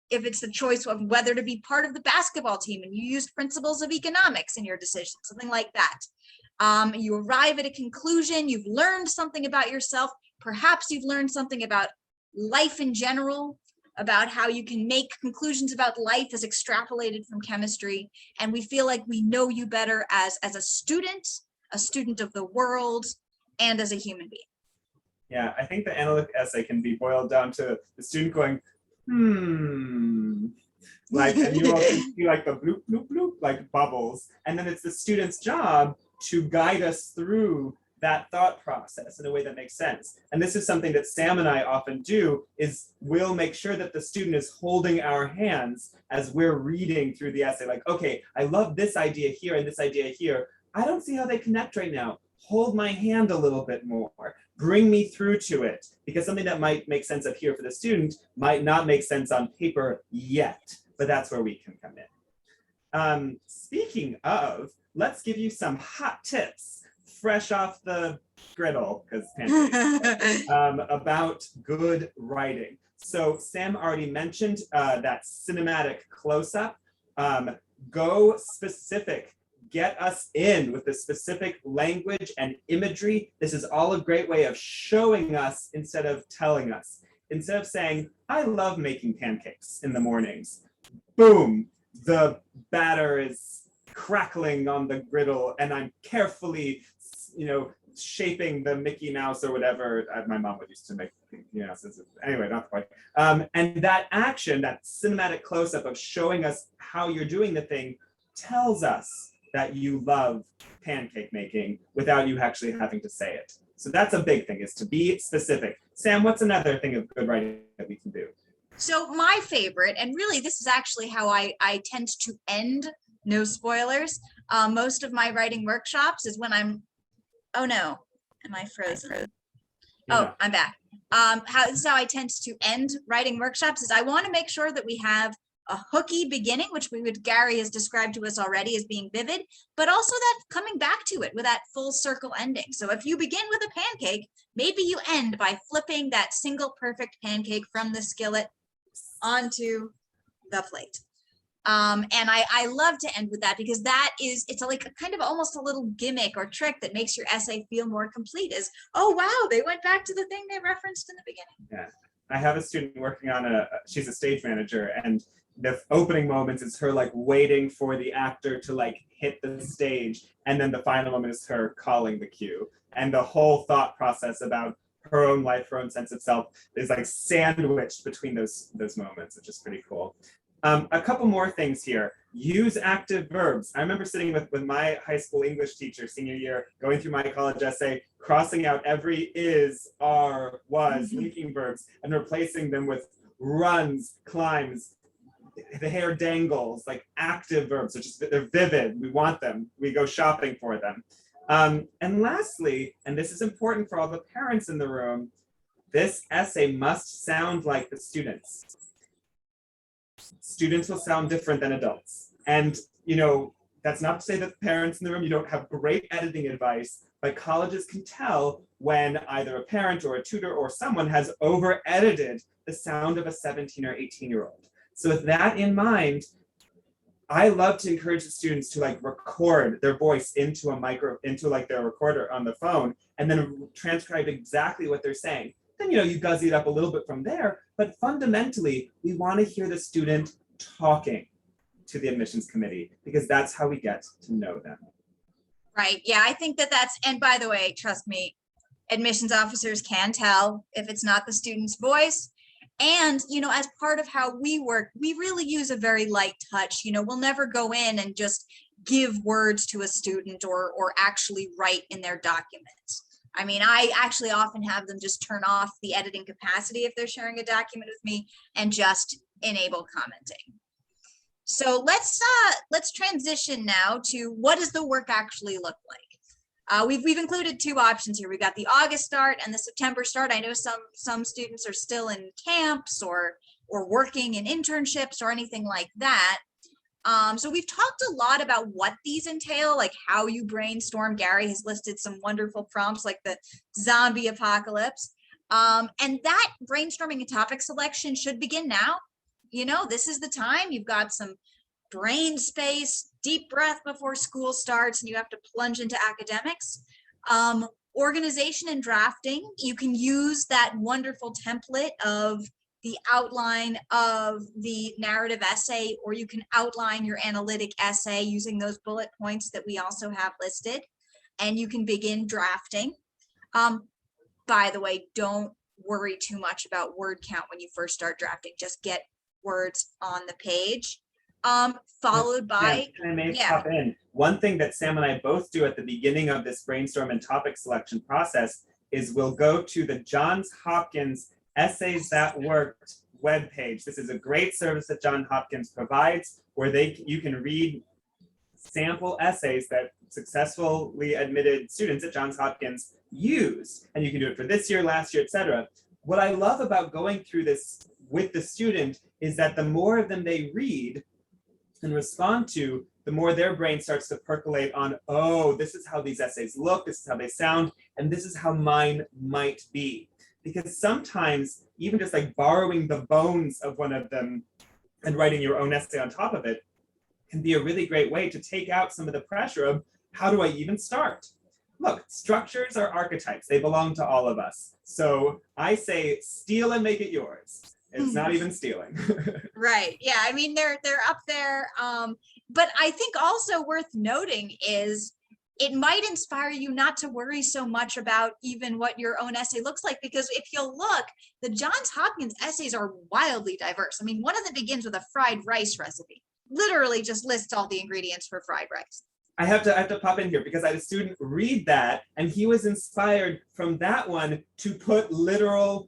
If it's the choice of whether to be part of the basketball team and you used principles of economics in your decision, something like that. You arrive at a conclusion, you've learned something about yourself, perhaps you've learned something about life in general, about how you can make conclusions about life as extrapolated from chemistry. And we feel like we know you better as a student of the world, and as a human being. Yeah, I think the analytic essay can be boiled down to the student going, like, and you all can see like the bloop, bloop, bloop, like bubbles. And then it's the student's job to guide us through that thought process in a way that makes sense. And this is something that Sam and I often do, is we'll make sure that the student is holding our hands as we're reading through the essay. Like, okay, I love this idea here and this idea here. I don't see how they connect right now. Hold my hand a little bit more, bring me through to it, because something that might make sense up here for the student might not make sense on paper yet, but that's where we can come in. Speaking of, let's give you some hot tips, fresh off the griddle, because about good writing. So Sam already mentioned that cinematic close-up. Go specific. Get us in with the specific language and imagery. This is all a great way of showing us instead of telling us. Instead of saying, I love making pancakes in the mornings. Boom, the batter is crackling on the griddle and I'm carefully, shaping the Mickey Mouse or whatever. My mom would used to make, anyway, not quite. And that action, that cinematic close-up of showing us how you're doing the thing tells us that you love pancake making without you actually having to say it. So that's a big thing, is to be specific. Sam, what's another thing of good writing that we can do? So my favorite, and really this is actually how I tend to end, no spoilers, most of my writing workshops is when oh no, am I frozen? Oh, Yeah. I'm back. This is how I tend to end writing workshops is I want to make sure that we have a hooky beginning, which Gary has described to us already as being vivid, but also that coming back to it with that full circle ending. So if you begin with a pancake, maybe you end by flipping that single perfect pancake from the skillet onto the plate. And I love to end with that because it's like a kind of almost a little gimmick or trick that makes your essay feel more complete is, oh, wow, they went back to the thing they referenced in the beginning. Yeah. I have a student working on she's a stage manager, and the opening moments is her like waiting for the actor to like hit the stage. And then the final moment is her calling the cue. And the whole thought process about her own life, her own sense of self is like sandwiched between those moments, which is pretty cool. A couple more things here. Use active verbs. I remember sitting with my high school English teacher senior year, going through my college essay, crossing out every is, are, was, linking verbs, and replacing them with runs, climbs, the hair dangles, like active verbs. They're vivid. We want them. We go shopping for them. And lastly, and this is important for all the parents in the room, this essay must sound like the students. Students will sound different than adults. And, that's not to say that the parents in the room, you don't have great editing advice, but colleges can tell when either a parent or a tutor or someone has over edited the sound of a 17 or 18-year-old. So with that in mind, I love to encourage the students to like record their voice into their recorder on the phone and then transcribe exactly what they're saying. Then, you guzzy it up a little bit from there, but fundamentally, we want to hear the student talking to the admissions committee because that's how we get to know them. Right. Yeah, I think and by the way, trust me, admissions officers can tell if it's not the student's voice. And, as part of how we work, we really use a very light touch. We'll never go in and just give words to a student or actually write in their documents. I mean, I actually often have them just turn off the editing capacity if they're sharing a document with me and just enable commenting. So let's transition now to what does the work actually look like? We've included two options here. We've got the August start and the September start. I know some students are still in camps or working in internships or anything like that. So we've talked a lot about what these entail, like how you brainstorm. Gary has listed some wonderful prompts like the zombie apocalypse. And that brainstorming and topic selection should begin now. This is the time. You've got some brain space, deep breath before school starts, and you have to plunge into academics. Organization and drafting, you can use that wonderful template of the outline of the narrative essay, or you can outline your analytic essay using those bullet points that we also have listed, and you can begin drafting. By the way, don't worry too much about word count when you first start drafting. Just get words on the page. Followed by, Sam, can I pop in? One thing that Sam and I both do at the beginning of this brainstorm and topic selection process is we'll go to the Johns Hopkins Essays That Worked webpage. This is a great service that Johns Hopkins provides where you can read sample essays that successfully admitted students at Johns Hopkins use. And you can do it for this year, last year, etc. What I love about going through this with the student is that the more of them they read and respond to, the more their brain starts to percolate on, oh, this is how these essays look, this is how they sound, and this is how mine might be. Because sometimes even just like borrowing the bones of one of them and writing your own essay on top of it can be a really great way to take out some of the pressure of how do I even start? Look, structures are archetypes. They belong to all of us. So I say steal and make it yours. It's not even stealing. Right. Yeah. I mean, they're up there. But I think also worth noting is it might inspire you not to worry so much about even what your own essay looks like, because if you'll look, the Johns Hopkins essays are wildly diverse. I mean, one of them begins with a fried rice recipe, literally just lists all the ingredients for fried rice. I have to pop in here because I had a student read that and he was inspired from that one to put literal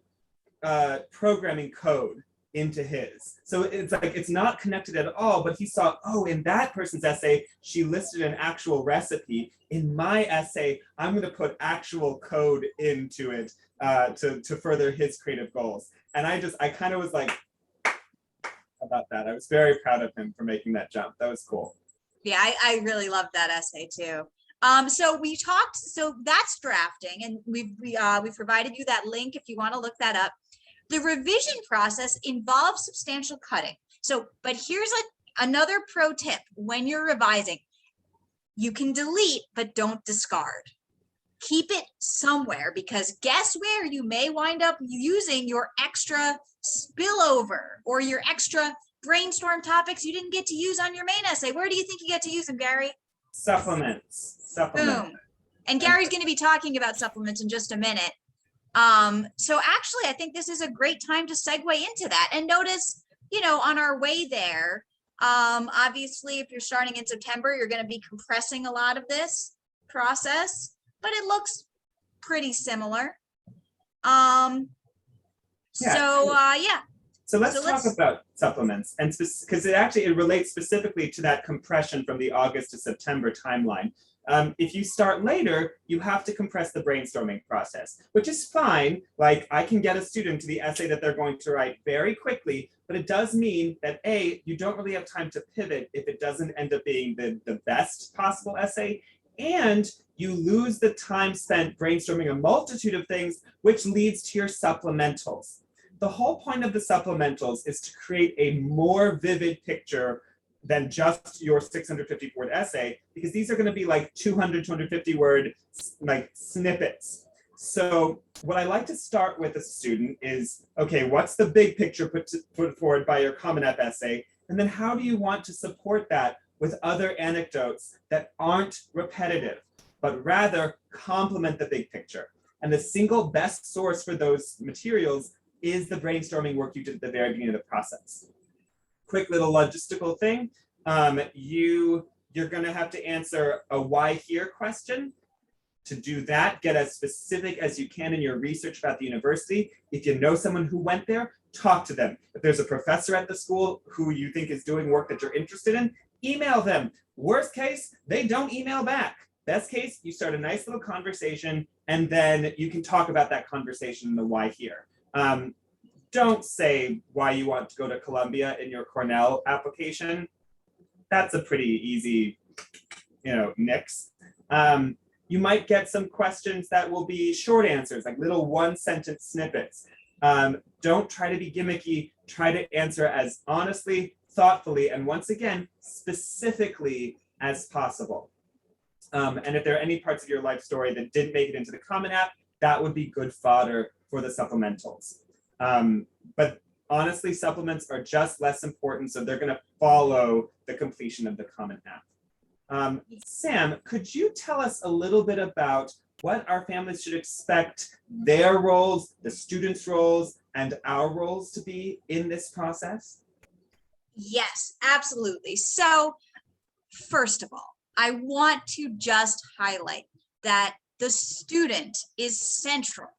programming code into his. So it's like, it's not connected at all, but he saw, oh, in that person's essay, she listed an actual recipe. In my essay, I'm going to put actual code into it to further his creative goals. And I kind of was like, about that. I was very proud of him for making that jump. That was cool. Yeah, I really loved that essay too. So we talked, so that's drafting, and we've provided you that link if you want to look that up. The revision process involves substantial cutting. So, but here's another pro tip when you're revising. You can delete, but don't discard. Keep it somewhere, because guess where you may wind up using your extra spillover or your extra brainstorm topics you didn't get to use on your main essay. Where do you think you get to use them, Gary? Supplements. Boom. And Gary's going to be talking about supplements in just a minute. So actually, I think this is a great time to segue into that. And notice, on our way there, obviously, if you're starting in September, you're going to be compressing a lot of this process, but it looks pretty similar. So let's talk about supplements, and because it relates specifically to that compression from the August to September timeline. If you start later, you have to compress the brainstorming process, which is fine. Like, I can get a student to the essay that they're going to write very quickly, but it does mean that you don't really have time to pivot if it doesn't end up being the best possible essay, and you lose the time spent brainstorming a multitude of things, which leads to your supplementals. The whole point of the supplementals is to create a more vivid picture than just your 650 word essay, because these are going to be like 200, 250 word like snippets. So what I like to start with a student is, okay, what's the big picture put forward by your Common App essay? And then how do you want to support that with other anecdotes that aren't repetitive, but rather complement the big picture? And the single best source for those materials is the brainstorming work you did at the very beginning of the process. Quick little logistical thing. You're going to have to answer a why here question. To do that, get as specific as you can in your research about the university. If you know someone who went there, talk to them. If there's a professor at the school who you think is doing work that you're interested in, email them. Worst case, they don't email back. Best case, you start a nice little conversation, and then you can talk about that conversation and the why here. Don't say why you want to go to Columbia in your Cornell application. That's a pretty easy, nix. You might get some questions that will be short answers, like little one-sentence snippets. Don't try to be gimmicky. Try to answer as honestly, thoughtfully, and once again, specifically as possible. And if there are any parts of your life story that didn't make it into the Common App, that would be good fodder for the supplementals. But honestly, supplements are just less important, so they're going to follow the completion of the Common App. Sam, could you tell us a little bit about what our families should expect their roles, the students' roles, and our roles to be in this process? Yes, absolutely. So first of all, I want to just highlight that the student is central.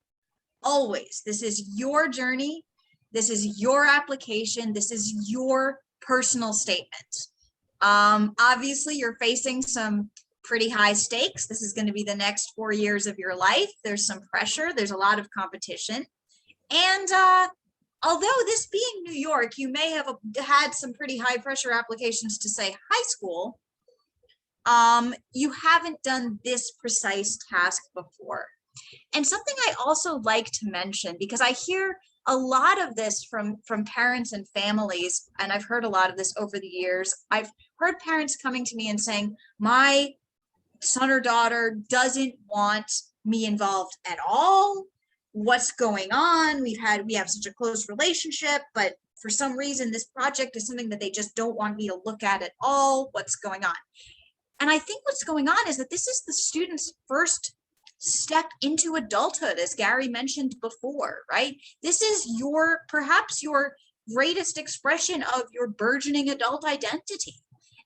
Always. This is your journey. This is your application. This is your personal statement. Obviously, you're facing some pretty high stakes. This is going to be the next 4 years of your life. There's some pressure. There's a lot of competition. And although this being New York, you may have had some pretty high pressure applications to, say, high school. You haven't done this precise task before. And something I also like to mention, because I hear a lot of this from parents and families, and I've heard a lot of this over the years. I've heard parents coming to me and saying, my son or daughter doesn't want me involved at all. What's going on? We have such a close relationship, but for some reason, this project is something that they just don't want me to look at all. What's going on? And I think what's going on is that this is the student's first step into adulthood, as Gary mentioned before, right? This is perhaps your greatest expression of your burgeoning adult identity.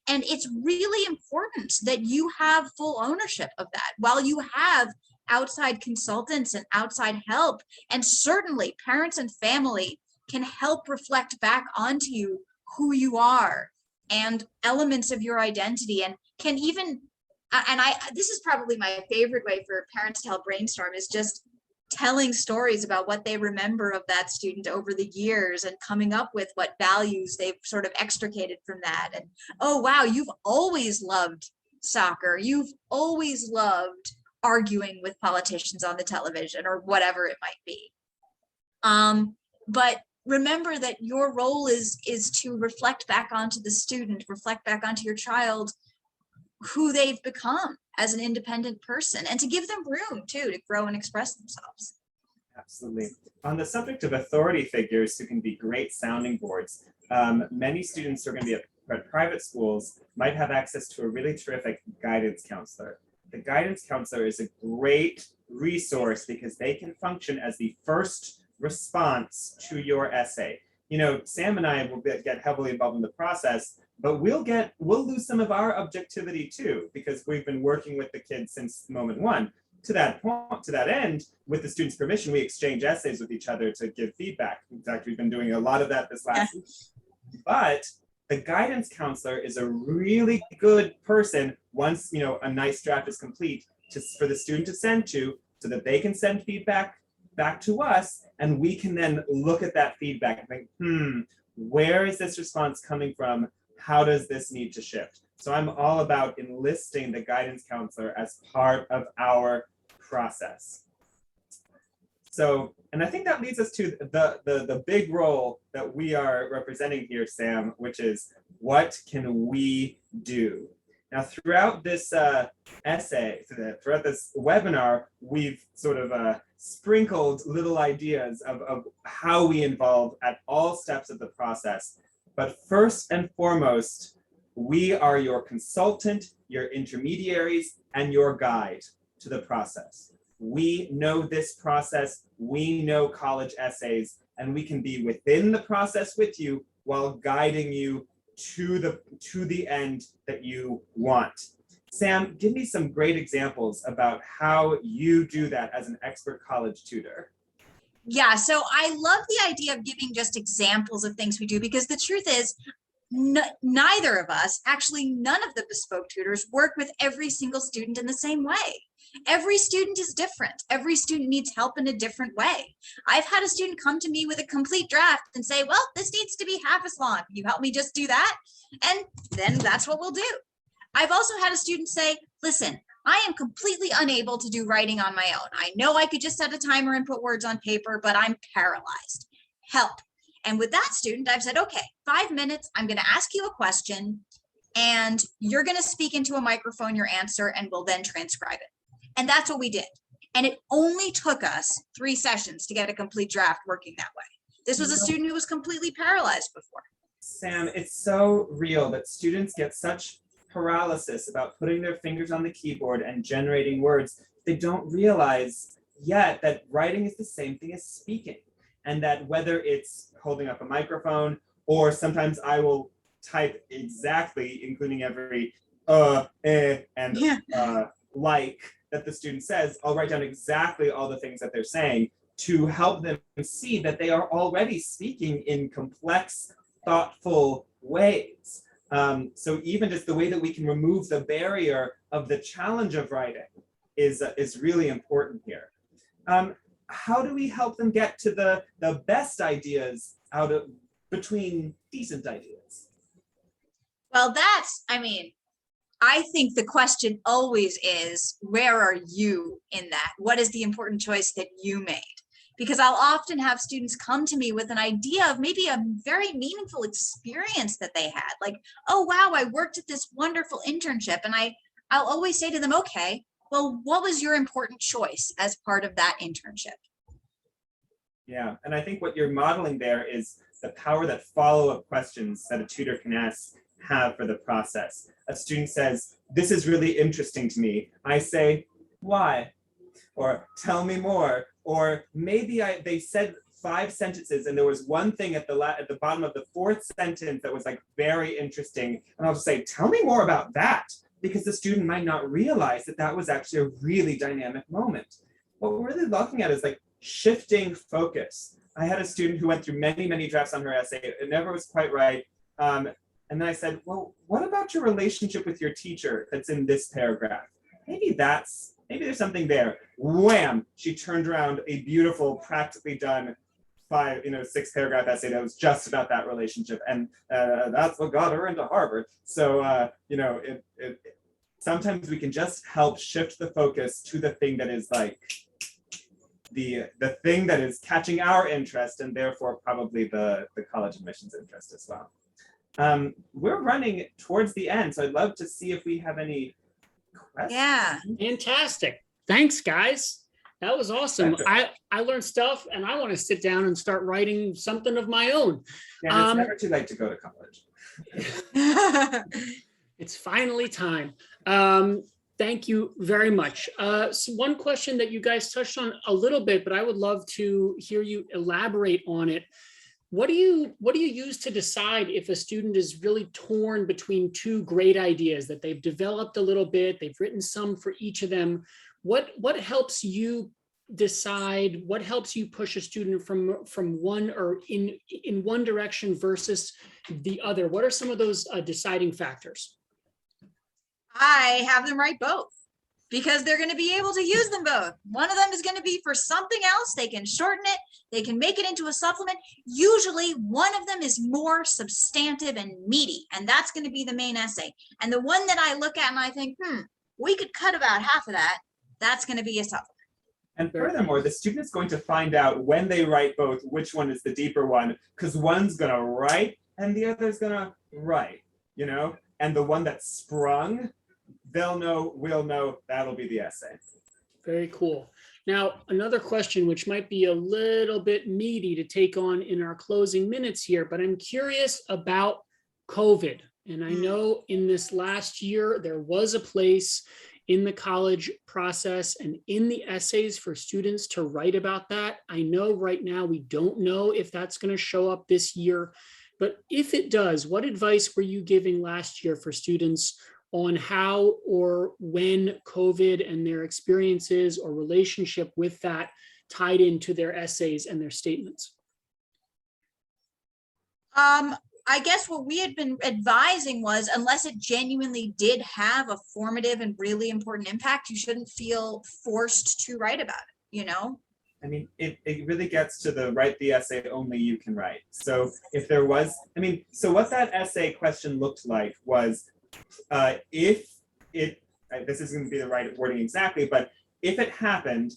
And it's really important that you have full ownership of that. While you have outside consultants and outside help, and certainly parents and family can help reflect back onto you who you are and elements of your identity, and can even, this is probably my favorite way for parents to help brainstorm, is just telling stories about what they remember of that student over the years and coming up with what values they've sort of extricated from that. And, oh, wow, you've always loved soccer. You've always loved arguing with politicians on the television or whatever it might be. But remember that your role is to reflect back onto the student, reflect back onto your child, who they've become as an independent person, and to give them room too to grow and express themselves. Absolutely. On the subject of authority figures who can be great sounding boards, many students who are going to be at private schools might have access to a really terrific guidance counselor. The guidance counselor is a great resource because they can function as the first response to your essay. You know, Sam and I will get heavily involved in the process, but we'll lose some of our objectivity too, because we've been working with the kids since moment one. To that end, with the students' permission, we exchange essays with each other to give feedback. In fact, we've been doing a lot of that this last week. But the guidance counselor is a really good person once, you know, a nice draft is complete for the student to send to, so that they can send feedback back to us, and we can then look at that feedback and think, where is this response coming from? How does this need to shift? So I'm all about enlisting the guidance counselor as part of our process. So, and I think that leads us to the big role that we are representing here, Sam, which is, what can we do? Now, throughout this essay, throughout this webinar, we've sort of sprinkled little ideas of how we involve at all steps of the process. But first and foremost, we are your consultant, your intermediaries, and your guide to the process. We know this process, we know college essays, and we can be within the process with you while guiding you to the end that you want. Sam, give me some great examples about how you do that as an expert college tutor. Yeah, so I love the idea of giving just examples of things we do, because the truth is, neither of us, actually none of the Bespoke tutors, work with every single student in the same way. Every student is different. Every student needs help in a different way. I've had a student come to me with a complete draft and say, well, this needs to be half as long. Can you help me just do that? And then that's what we'll do. I've also had a student say, listen, I am completely unable to do writing on my own. I know I could just set a timer and put words on paper, but I'm paralyzed. Help. And with that student, I've said, okay, 5 minutes, I'm going to ask you a question, and you're going to speak into a microphone your answer, and we'll then transcribe it. And that's what we did. And it only took us 3 sessions to get a complete draft working that way. This was a student who was completely paralyzed before. Sam, it's so real that students get such paralysis about putting their fingers on the keyboard and generating words. They don't realize yet that writing is the same thing as speaking, and that whether it's holding up a microphone, or sometimes I will type exactly, including every and like that the student says, I'll write down exactly all the things that they're saying to help them see that they are already speaking in complex, thoughtful ways. So even just the way that we can remove the barrier of the challenge of writing is really important here. How do we help them get to the best ideas out of between decent ideas? Well, I think the question always is, where are you in that? What is the important choice that you made? Because I'll often have students come to me with an idea of maybe a very meaningful experience that they had. Like, oh, wow, I worked at this wonderful internship. And I'll always say to them, okay, well, what was your important choice as part of that internship? Yeah, and I think what you're modeling there is the power that follow-up questions that a tutor can ask have for the process. A student says, this is really interesting to me. I say, why? Or tell me more. Or maybe they said 5 sentences and there was one thing at the bottom of the 4th sentence that was like very interesting. And I'll just say, tell me more about that, because the student might not realize that that was actually a really dynamic moment. What we're really looking at is like shifting focus I had a student who went through many, many drafts on her essay. It never was quite right. And then I said, well, what about your relationship with your teacher that's in this paragraph? Maybe there's something there. Wham! She turned around a beautiful, practically done 6-paragraph essay that was just about that relationship. And that's what got her into Harvard. So, sometimes we can just help shift the focus to the thing that is like the thing that is catching our interest, and therefore probably the college admissions interest as well. We're running towards the end, so I'd love to see if we have any questions. Yeah. Fantastic. Thanks, guys. That was awesome. I learned stuff, and I want to sit down and start writing something of my own. Yeah, it's never too late to go to college. It's finally time. Thank you very much. So one question that you guys touched on a little bit, but I would love to hear you elaborate on it. What do you use to decide if a student is really torn between two great ideas that they've developed a little bit, they've written some for each of them? What helps you decide, what helps you push a student from one or in one direction versus the other? What are some of those deciding factors? I have them write both because they're going to be able to use them both. One of them is going to be for something else. They can shorten it. They can make it into a supplement. Usually one of them is more substantive and meaty, and that's going to be the main essay. And the one that I look at and I think, we could cut about half of that. That's going to be a supplement. And furthermore, the student is going to find out when they write both, which one is the deeper one, because one's going to write and the other's going to write, and the one that's sprung, we'll know, that'll be the essay. Very cool. Now, another question, which might be a little bit meaty to take on in our closing minutes here, but I'm curious about COVID. And I know in this last year, there was a place in the college process and in the essays for students to write about that. I know right now we don't know if that's going to show up this year, but if it does, what advice were you giving last year for students on how or when COVID and their experiences or relationship with that tied into their essays and their statements? I guess what we had been advising was, unless it genuinely did have a formative and really important impact, you shouldn't feel forced to write about it, I mean, it really gets to the write the essay only you can write. So if there was, so what that essay question looked like was, if it, this isn't going to be the right wording exactly, but if it happened,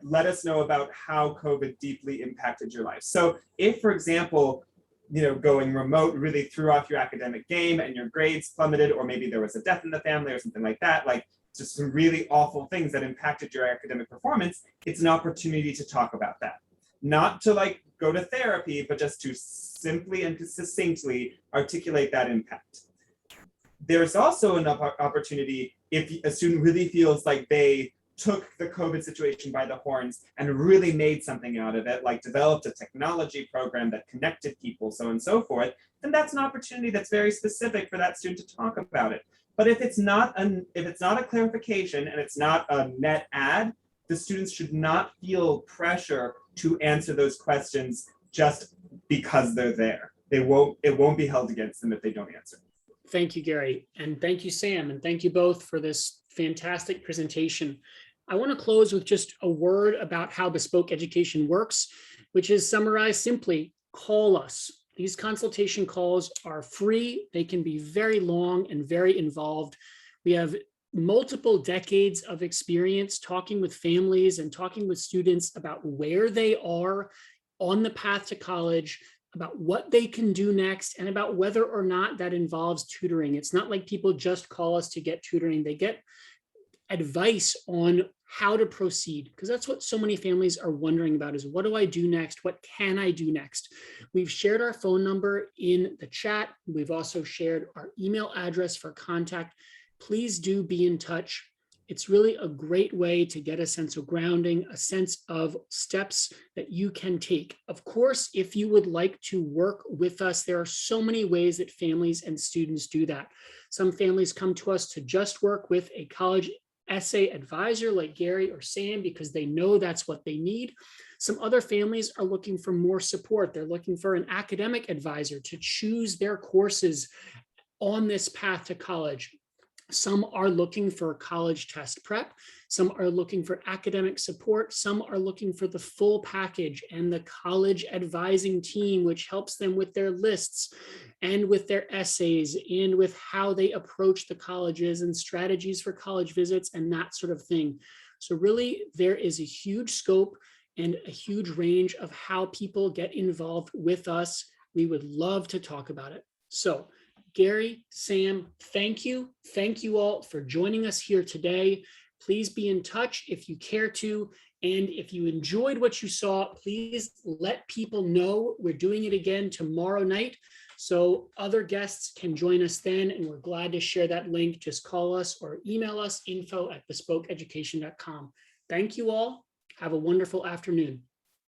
let us know about how COVID deeply impacted your life. So if, for example, going remote really threw off your academic game and your grades plummeted, or maybe there was a death in the family or something like that, like just some really awful things that impacted your academic performance, it's an opportunity to talk about that. Not to go to therapy, but just to simply and succinctly articulate that impact. There's also an opportunity if a student really feels like they took the COVID situation by the horns and really made something out of it, like developed a technology program that connected people, so on and so forth, then that's an opportunity that's very specific for that student to talk about it. But if it's not a clarification and it's not a net add, the students should not feel pressure to answer those questions just because they're there. It won't be held against them if they don't answer. Thank you, Gary. And thank you, Sam. And thank you both for this fantastic presentation. I want to close with just a word about how Bespoke Education works, which is summarized simply: call us. These consultation calls are free. They can be very long and very involved. We have multiple decades of experience talking with families and talking with students about where they are on the path to college, about what they can do next, and about whether or not that involves tutoring. It's not like people just call us to get tutoring. They get advice on how to proceed, because that's what so many families are wondering about, is what do I do next? What can I do next? We've shared our phone number in the chat. We've also shared our email address for contact. Please do be in touch. It's really a great way to get a sense of grounding, a sense of steps that you can take. Of course, if you would like to work with us, there are so many ways that families and students do that. Some families come to us to just work with a college essay advisor like Gary or Sam because they know that's what they need. Some other families are looking for more support. They're looking for an academic advisor to choose their courses on this path to college. Some are looking for college test prep. Some are looking for academic support. Some are looking for the full package and the college advising team, which helps them with their lists and with their essays and with how they approach the colleges and strategies for college visits and that sort of thing. So really, there is a huge scope and a huge range of how people get involved with us. We would love to talk about it. So Gary, Sam, thank you. Thank you all for joining us here today. Please be in touch if you care to. And if you enjoyed what you saw, please let people know. We're doing it again tomorrow night, so other guests can join us then. And we're glad to share that link. Just call us or email us info@bespokeeducation.com. Thank you all. Have a wonderful afternoon.